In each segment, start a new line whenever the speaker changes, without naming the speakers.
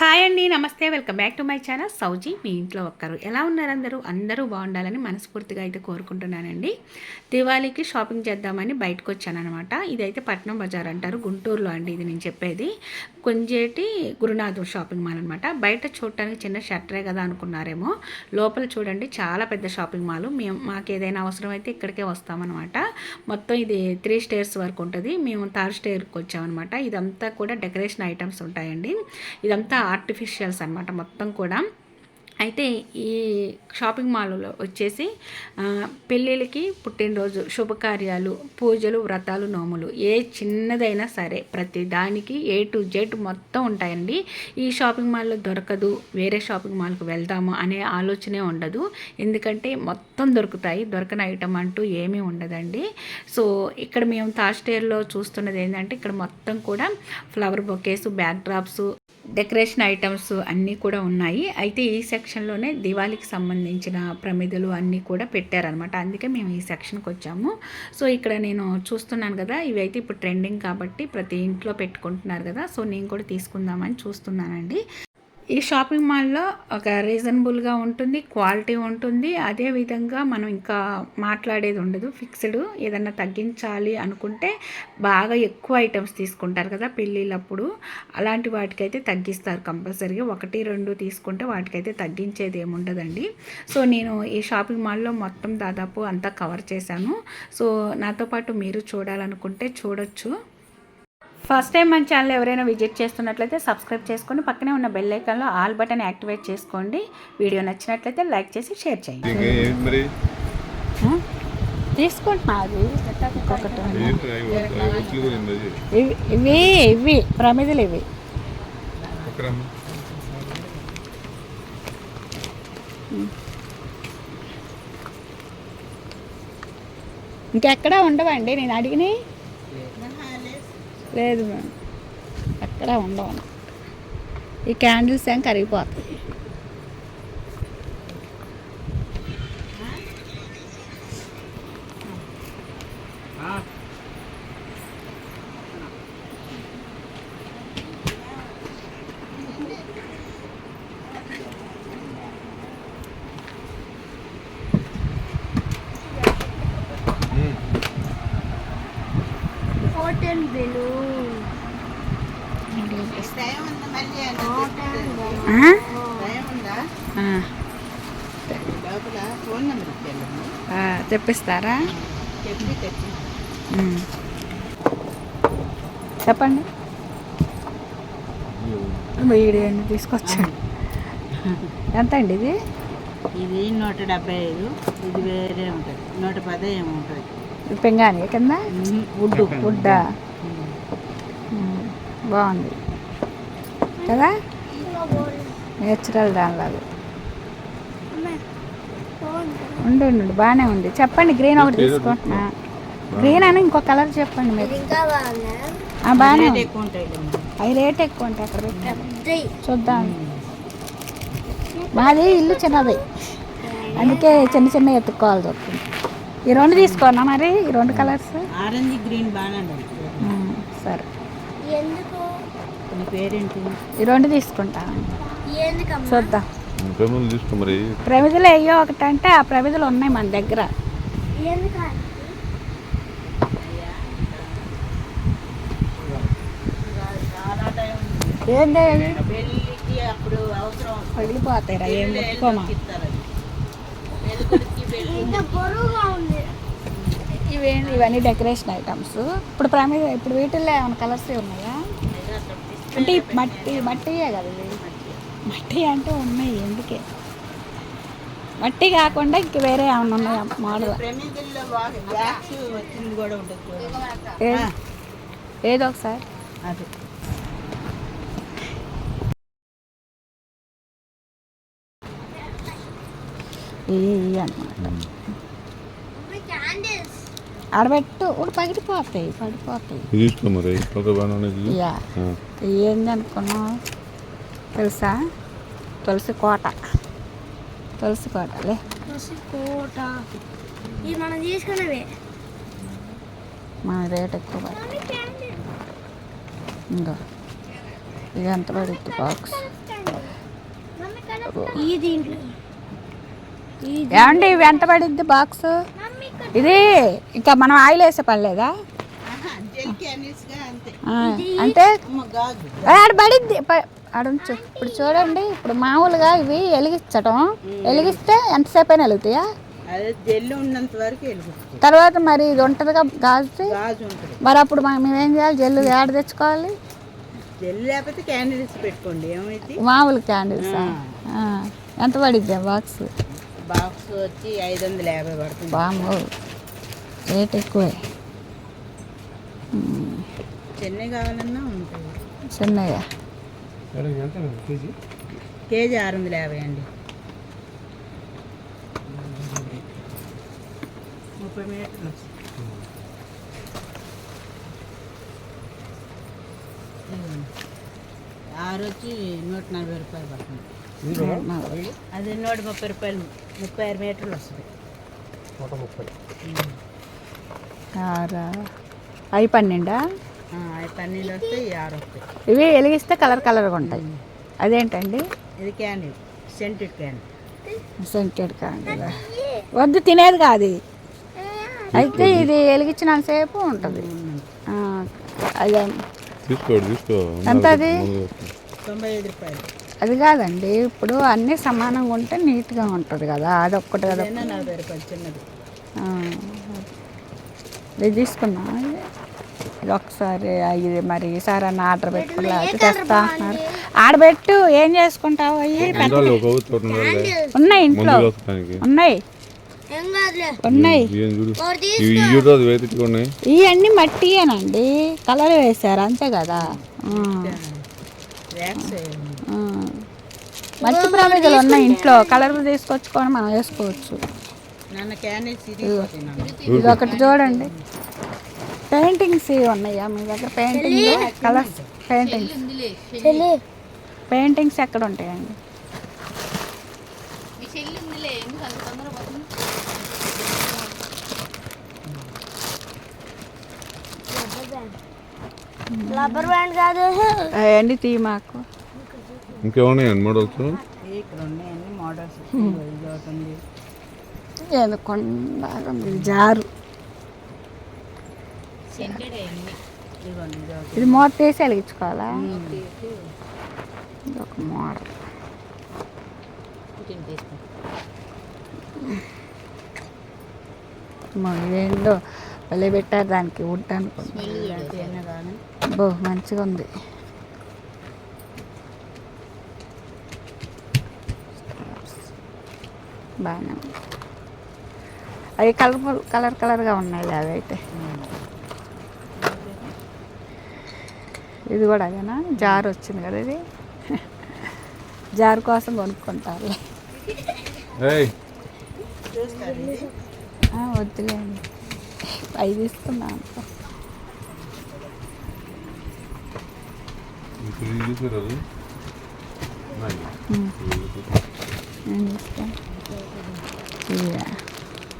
Hi అండి, నమస్తే. Welcome back to my channel సౌజీ మీ ఇంట్లో ఒక్కరు. ఎలా ఉన్నారు అందరూ బాగుండాలని మనస్ఫూర్తిగా అయితే కోరుకుంటున్నానండి. దివాళీకి షాపింగ్ చేద్దామని బయటకు వచ్చానమాట. ఇదైతే పట్నం బజార్ అంటారు, గుంటూరులో అండి ఇది నేను చెప్పేది. కొంజేటి గురునాథం షాపింగ్ మాల్ అనమాట. బయట చూడటానికి చిన్న షట్టరే కదా అనుకున్నారేమో, లోపల చూడండి చాలా పెద్ద షాపింగ్ మాల్. మాకు ఏదైనా అవసరం అయితే ఇక్కడికే వస్తామన్నమాట. మొత్తం ఇది 3 స్టేర్స్ వరకు ఉంటుంది. మేము 3rd స్టేర్కి వచ్చామన్నమాట. ఇదంతా కూడా డెకరేషన్ ఐటమ్స్ ఉంటాయండి. ఇదంతా ఆర్టిఫిషియల్స్ అనమాట మొత్తం కూడా. అయితే ఈ షాపింగ్ మాల్లో వచ్చేసి పెళ్ళిళ్ళకి, పుట్టినరోజు, శుభకార్యాలు, పూజలు, వ్రతాలు, నోములు ఏ చిన్నదైనా సరే ప్రతి దానికి A to Z మొత్తం ఉంటాయండి. ఈ షాపింగ్ మాల్లో దొరకదు, వేరే షాపింగ్ మాల్కి వెళ్దాము అనే ఆలోచనే ఉండదు. ఎందుకంటే మొత్తం దొరుకుతాయి, దొరకని ఐటమ్ అంటూ ఏమీ ఉండదండి. సో ఇక్కడ మేము థర్డ్ స్టేర్లో చూస్తున్నది ఏంటంటే, ఇక్కడ మొత్తం కూడా flower bouquets, back drops, decoration items అన్నీ కూడా ఉన్నాయి. అయితే ఈ సెక్షన్లోనే దివాళీకి సంబంధించిన ప్రమిదలు అన్నీ కూడా పెట్టారనమాట. అందుకే మేము ఈ సెక్షన్కి వచ్చాము. సో ఇక్కడ నేను చూస్తున్నాను కదా, ఇవైతే ఇప్పుడు ట్రెండింగ్ కాబట్టి ప్రతి ఇంట్లో పెట్టుకుంటున్నారు కదా, సో నేను కూడా తీసుకుందామని చూస్తున్నానండి. ఈ షాపింగ్ మాల్లో ఒక రీజనబుల్గా ఉంటుంది, క్వాలిటీ ఉంటుంది. అదేవిధంగా మనం ఇంకా మాట్లాడేది ఉండదు, ఫిక్స్డ్. ఏదన్నా తగ్గించాలి అనుకుంటే బాగా ఎక్కువ ఐటమ్స్ తీసుకుంటారు కదా పెళ్ళిళ్ళప్పుడు, అలాంటి వాటికైతే తగ్గిస్తారు కంపల్సరీగా. 1, 2 తీసుకుంటే వాటికైతే తగ్గించేది ఏముండదండి. సో నేను ఈ షాపింగ్ మాల్లో మొత్తం దాదాపు అంతా కవర్ చేశాను. సో నాతో పాటు మీరు చూడాలనుకుంటే చూడొచ్చు. ఫస్ట్ టైం మన ఛానల్ ఎవరైనా విజిట్ చేస్తున్నట్లయితే సబ్స్క్రైబ్ చేసుకొని పక్కనే ఉన్న బెల్ ఐకాన్లో ఆల్ బటన్ యాక్టివేట్ చేసుకోండి. వీడియో నచ్చినట్లయితే లైక్ చేసి షేర్ చేయండి. తీసుకుంటున్నారు ఇవి ప్రమిదలు ఇవి. ఇంకెక్కడా ఉండవండి, నేను అడిగినాయి లేదు మేడం, ఎక్కడ ఉండవు. ఈ క్యాండిల్స్ ఏం కరిగిపోతాయి. తెప్పిస్తారా? చెప్పండి. వీడియో తీసుకొచ్చాను. ఎంత అండి ఇది?
ఇది 175. ఇది వేరే ఉంటుంది, 110 ఏమో ఉంటుంది.
పెంగాని కింద వుడ్డా బాగుంది కదా, నేచురల్ దానిలాగా ఉండు బాగానే ఉంది. చెప్పండి, గ్రీన్ ఒకటి తీసుకుంటున్నా. గ్రీన్ అని ఇంకో కలర్ చెప్పండి మీరు. బాగానే అవి రేట్ ఎక్కువ ఉంటాయి, అక్కడ పెట్టి చూద్దాం. మాది ఇల్లు చిన్నది, అందుకే చిన్న ఎత్తుక్కోవాలి దొరుకుతుంది. ఈ 2 తీసుకోనా మరి, ఈ 2 కలర్స్
ఆరెంజ్ గ్రీన్ బాగానే.
సరే,
పేరేంటి?
ఈ 2 తీసుకుంటా, చూద్దాం. ప్రమిదలు అయ్యో ఒకటి అంటే ఆ ప్రమిదలు ఉన్నాయి మన దగ్గర. ఏంటి పగిలిపోతాయిరా, ఏం పెట్టుకోమా. ఇవన్నీ డెకరేషన్ ఐటమ్స్. ఇప్పుడు ప్రమిద, ఇప్పుడు వీటిల్లో ఏమైనా కలర్స్ ఉన్నాయా అంటే మట్టియే కదా ఇవి. మట్టి అంటే ఉన్నాయి, ఎందుకే మట్టి కాకుండా ఇంక వేరే ఏమైనా ఉన్నాయా మోడల్? ఏదో ఒకసారి అన్నమాట. ఆడబెట్టు పగిలిపోతాయి, ఏంది అనుకున్నావు తెలుసా? తులసి కోట
మనం తీసుకున్నవే.
మన రేట్ ఎక్కువ. ఇంకా ఇది ఎంత పడుతుంది బాక్స్?
ఈ దీంట్లో
ఏమండి ఇవి ఎంత పడిద్ది బాక్స్? ఇది ఇంకా మనం ఆయిల్ వేసే పడలేదా?
జెల్ క్యాండిల్స్గా అంతే.
అంటే
గాజు
ఆడ పడిద్ది ఆడుంచు. ఇప్పుడు చూడండి, ఇప్పుడు మామూలుగా ఇవి వెలిగించటం, వెలిగిస్తే ఎంతసేపు అయినా వెలుగుతాయా?
అదే జెల్ ఉన్నంత వరకు వెలుగుతుంది.
తర్వాత మరి ఇది ఉంటుందిగా గాజు,
గాజు ఉంటుంది.
మరి అప్పుడు మేమేం చేయాలి? జల్లు ఏడ తెచ్చుకోవాలి?
జెల్ లేకపోతే క్యాండిల్స్ పెట్టుకోండి, ఏమైతే.
మామూలు క్యాండిల్స్ ఎంత పడిద్ది బాక్స్?
బాక్స్ వచ్చి 550 పడుతుంది.
బాము రేట్ ఎక్కువే.
చెన్నై కావాలన్నా ఉంటుంది.
చిన్నయ్య
కేజీ 650 అండి. 30 మీటర్లు వస్తుంది. ఆరు వచ్చి 140 రూపాయలు పడుతుంది. అది 130 రూపాయలు, 36 మీటర్లు వస్తుంది.
12
అవి 12 వస్తాయి, 6 వస్తాయి.
ఇవి వెలిగిస్తే కలర్ కలర్గా ఉంటాయి. అదేంటండి?
ఇది candle, scented candle.
Scented candle వద్దు, తినేది కాదు. అయితే ఇది వెలిగించినంతసేపు ఉంటుంది. అదే
తీసుకో
ఎంత అది?
95 రూపాయలు.
అది కాదండి, ఇప్పుడు అన్నీ సమానంగా ఉంటే నీట్గా ఉంటుంది కదా, అదొక్కటి కదా.
40 రూపాయలు చిన్నది.
ఇది తీసుకున్నా. ఇది ఒకసారి ఇది మరి ఈసారి అన్న ఆర్డర్ పెట్టుకోలేదు, తెస్తా అంటున్నారు. ఆడబెట్టు, ఏం చేసుకుంటావు? అవి ఉన్నాయి ఇంట్లో, ఉన్నాయి ఉన్నాయి. ఇవన్నీ మట్టియేనండి, కలర్ వేసారు అంతే కదా. మట్టి ప్రమిదలు ఉన్నాయి ఇంట్లో, కలర్ తీసుకొచ్చుకొని మనం వేసుకోవచ్చు. ఇది ఒకటి చూడండి. పెయింటింగ్స్ ఉన్నాయా మీ దగ్గర? పెయింటింగ్ కలర్స్ పెయింటింగ్స్ ఎక్కడ ఉంటాయండి?
రబ్బర్ బ్యాండ్ కాదు,
అవన్నీ తీ మాకు.
ఇంకేమున్నాయండి మోడల్స్?
ఇక్కడ ఉన్నాయండి మోడల్స్.
ఎందుకు జారు ఇది మూత తీసి వెలిగించుకోవాలా? ఇది ఒక మోడల్. ఇదేందో భలే పెట్టారు దానికి వుడ్ అనుకుంటా. బో మంచిగా ఉంది. బాగానే ఉంది. అవి కలర్గా ఉన్నాయి అవి అయితే. ఇది కూడా అదేనా? జార్ వచ్చింది కదా ఇది. జార్ కోసం కొనుక్కుంటారు. వద్దులేండి, అవి తీసుకున్నాను.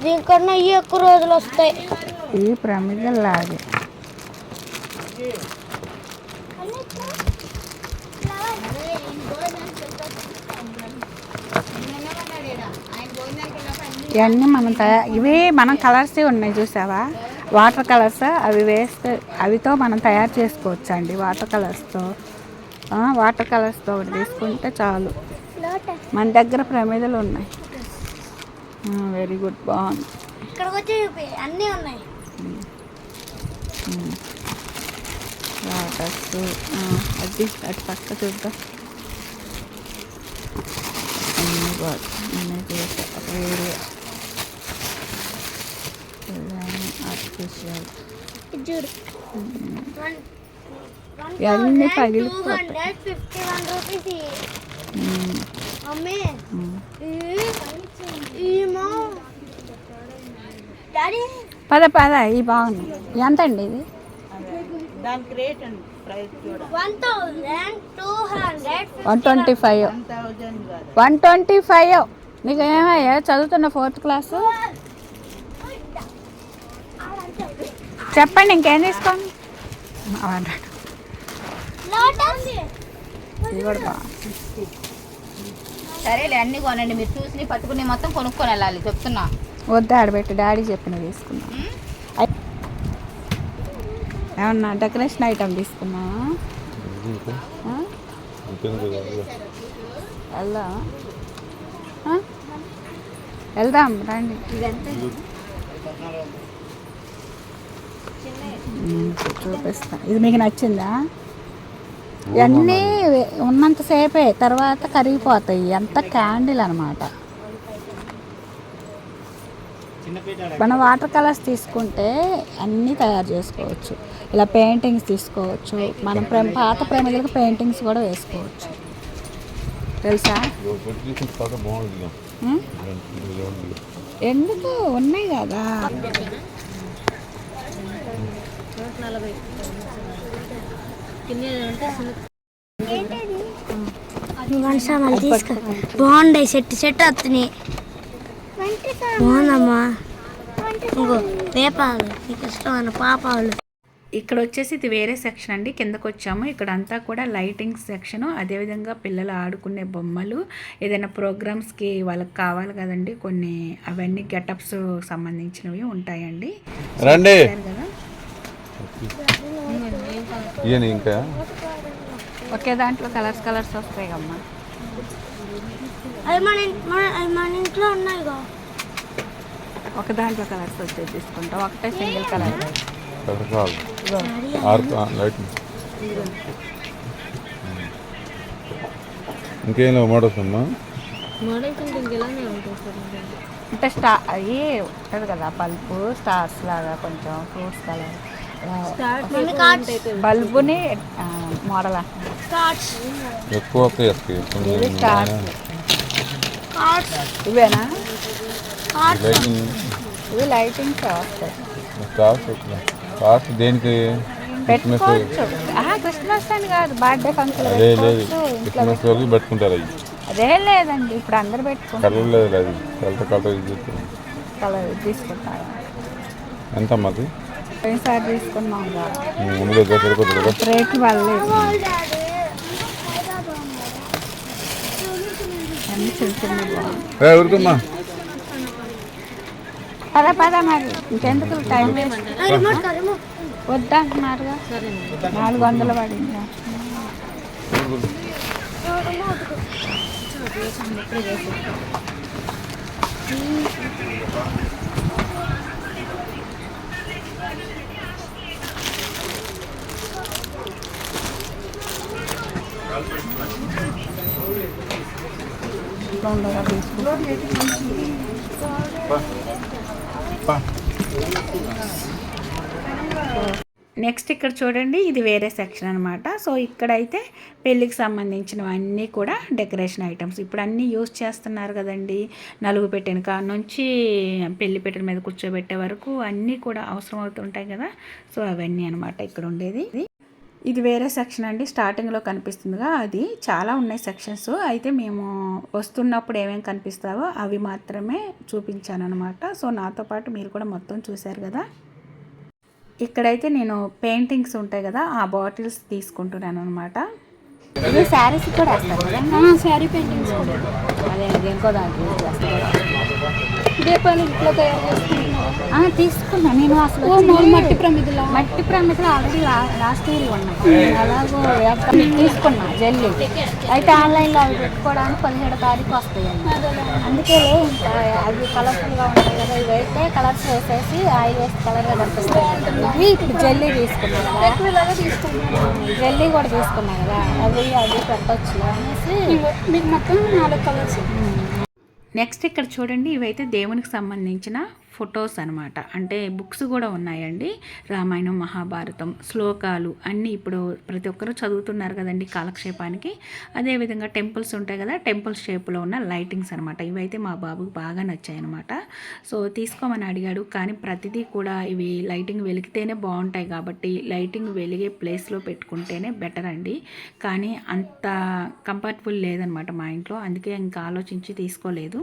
దీనికన్నా ఇవి ఎక్కువ రోజులు వస్తాయి.
ఈ ప్రమిదలు లాగే ఇవన్నీ మనం ఇవి మనం కలర్స్ ఉన్నాయి చూసావా, వాటర్ కలర్స్. అవి వేస్తే అవితో మనం తయారు చేసుకోవచ్చు అండి. వాటర్ కలర్స్తో ఒకటి తీసుకుంటే చాలు. మన దగ్గర ప్రమిదలు ఉన్నాయి. వెరీ గుడ్, బాగుంది.
ఇక్కడికి వచ్చి అన్నీ ఉన్నాయి.
వాటర్స్ అది అటు పక్క చూద్దాం. ఆర్టిఫిషియల్ ఇవన్నీ పగిలిపోతాయి.
51 రూపీస్. మమ్మీ
పద ఇవి బాగున్నాయి. ఎంత అండి ఇది?
దానికి రేట్ అండి, ప్రైస్ కూడా
125.
1000 కాదు.
125. నీకు ఏమయ్యా, చదువుతున్న 4th క్లాసు? చెప్పండి, ఇంకేం తీసుకోండి. ఇది కూడా బాగుంది.
సరేలే అన్ని కొనండి, మీరు చూసి పట్టుకుని మొత్తం కొనుక్కొని వెళ్ళాలి చెప్తున్నా.
వద్దా ఆడబెట్టి డాడీ చెప్పిన తీసుకున్నా. ఏమన్నా డెకరేషన్ ఐటమ్ తీసుకున్నా? వెళ్దాం, వెళ్దాం రండి. చూపిస్తా. ఇది మీకు నచ్చిందా? ఇవన్నీ ఉన్నంతసేపే, తర్వాత కరిగిపోతాయి. ఎంత క్యాండిల్ అనమాట. మన వాటర్ కలర్స్ తీసుకుంటే అన్నీ తయారు చేసుకోవచ్చు. ఇలా పెయింటింగ్స్ తీసుకోవచ్చు. మనం పాత ప్రేమికులకు పెయింటింగ్స్ కూడా వేసుకోవచ్చు, తెలుసా? ఎందుకు ఉన్నాయి కదా.
బాగుంటాయి, చెట్టు వస్తున్నాయి. బాగుందమ్మా. ఇంకో వేపాలు, నీకు ఇష్టమైన పాపాలు.
ఇక్కడ వచ్చేసి ఇది వేరే సెక్షన్ అండి. కిందకు వచ్చాము. ఇక్కడ అంతా కూడా లైటింగ్ సెక్షన్, అదేవిధంగా పిల్లలు ఆడుకునే బొమ్మలు, ఏదైనా ప్రోగ్రామ్స్కి వాళ్ళకి కావాలి కదండి కొన్ని, అవన్నీ గెటప్స్ సంబంధించినవి ఉంటాయండి.
రండి
కదా
ఇంకా
ఒకే దాంట్లో కలర్స్ వస్తాయి కమ్మా.
అవి మన ఇంట్లో ఉన్నాయి.
ఒక దాంట్లో కలర్స్ వచ్చేది తీసుకుంటాం, ఒకటే సింగిల్ కలర్.
ఇంకేం మోడల్స్ అమ్మా?
అంటే అవి ఉంటుంది కదా బల్బు, స్టార్స్ లాగా కొంచెం ఫ్రూట్స్ కలర్ బల్బుని మోడల్
ఎక్కువ
ఇవేనా? ఇవి లైటింగ్స్ వస్తాయి.
దేనికి
పెట్టుకోవచ్చు. క్రిస్మస్ అని కాదు, బర్త్డే ఫంక్షన్
పెట్టుకుంటారు. అవి
అదే లేదండి, ఇప్పుడు అందరు పెట్టుకుంటారు.
లేదు
కలర్ తీసుకుంటారు.
ఎంత అమ్మది?
పోయినసారి తీసుకున్నాం
సరిపోతుంది.
రేట్లు వాళ్ళలేదు, అన్ని చిన్న చిన్న.
ఊరుకమ్మా.
పద మరి, ఇంకెందుకు టైం వేస్ట్. వద్దంటున్నారుగా, 400 పడిందా? నెక్స్ట్ ఇక్కడ చూడండి, ఇది వేరే సెక్షన్ అనమాట. సో ఇక్కడైతే పెళ్ళికి సంబంధించినవన్నీ కూడా డెకరేషన్ ఐటమ్స్ ఇప్పుడు అన్నీ యూజ్ చేస్తున్నారు కదండి. నలుగు పెట్టిన కాడ నుంచి పెళ్లి పెట్టిన మీద కూర్చోబెట్టే వరకు అన్నీ కూడా అవసరం అవుతుంటాయి కదా. సో అవన్నీ అనమాట ఇక్కడ ఉండేది. ఇది వేరే సెక్షన్ అండి. స్టార్టింగ్లో కనిపిస్తుందిగా, అది చాలా ఉన్నాయి సెక్షన్స్. అయితే మేము వస్తున్నప్పుడు ఏమేమి కనిపిస్తావో అవి మాత్రమే చూపించాను అనమాట. సో నాతో పాటు మీరు కూడా మొత్తం చూశారు కదా. ఇక్కడైతే నేను పెయింటింగ్స్ ఉంటాయి కదా, ఆ బాటిల్స్ తీసుకుంటున్నాను అనమాట. ఇది శారీస్ కూడా వేస్తారు కదా, శారీ పెయింటింగ్స్ కూడా. అదే ఇంకో దాంట్లో యూజ్ చేస్తారు. దీపాలు ఇంట్లో తయారు చేస్తున్నాను, తీసుకున్నా నేను. అసలు మట్టి ప్రమిదలు ఆల్రెడీ లాస్ట్ ఇయర్ ఉన్నాయి. అలాగో తీసుకున్నా జెల్లీ. అయితే ఆన్లైన్లో అవి పెట్టుకోవడానికి 17వ తారీఖు వస్తాయండి. అందుకే ఇంకా అవి కలర్ఫుల్గా ఉంటాయి కదా, ఇవి అయితే కలర్స్ వేసేసి ఆయిల్ వేసి కలర్గా కనిపిస్తాయి. ఇప్పుడు జెల్లీ తీసుకున్నాను కదా, జెల్లీ కూడా తీసుకున్నాను కదా, అవి పెట్టచ్చు అనేసి మీకు మొత్తం 4 కలర్స్. నెక్స్ట్ ఇక్కడ చూడండి, ఇవైతే దేవునికి సంబంధించిన ఫొటోస్ అనమాట. అంటే బుక్స్ కూడా ఉన్నాయండి, రామాయణం, మహాభారతం, శ్లోకాలు అన్నీ ఇప్పుడు ప్రతి ఒక్కరూ చదువుతున్నారు కదండి కాలక్షేపానికి. అదేవిధంగా టెంపుల్స్ ఉంటాయి కదా, టెంపుల్ షేప్లో ఉన్న లైటింగ్స్ అనమాట. ఇవైతే మా బాబుకి బాగా నచ్చాయి అనమాట. సో తీసుకోమని అడిగాడు, కానీ ప్రతిదీ కూడా ఇవి లైటింగ్ వెలిగితేనే బాగుంటాయి కాబట్టి లైటింగ్ వెలిగే ప్లేస్లో పెట్టుకుంటేనే బెటర్ అండి. కానీ అంత కంఫర్టబుల్ లేదనమాట మా ఇంట్లో, అందుకే ఇంకా ఆలోచించి తీసుకోలేదు.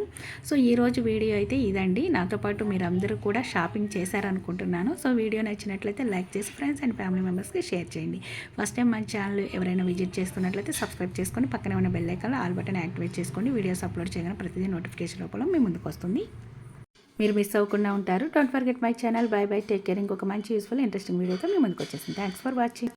సో ఈరోజు వీడియో అయితే ఇదండి. నాతో పాటు మీరు మీరు అందరూ కూడా షాపింగ్ చేశారనుకుంటున్నాను. సో వీడియో నచ్చినట్లయితే లైక్ చేసి ఫ్రెండ్స్ అండ్ ఫ్యామిలీ మెంబర్స్కి షేర్ చేయండి. ఫస్ట్ టైం మన ఛానల్ ఎవరైనా విజిట్ చేస్తున్నట్లయితే సబ్స్క్రైబ్ చేసుకొని పక్కనే ఉన్న బెల్ ఐకాన్లో ఆల్ బటన్ యాక్టివేట్ చేసుకోండి. వీడియోస్ అప్లోడ్ చేయగానే ప్రతిదీ నోటిఫికేషన్ రూపంలో మీ ముందుకు వస్తుంది. మీరు మిస్ అవ్వకుండా ఉంటారు. Don't forget my channel. By by, take care. ఇంకొక మంచి యూస్ఫుల్ ఇంట్రెస్టింగ్ వీడియోతో మీ ముందుకు వచ్చేసింది. Thanks for watching.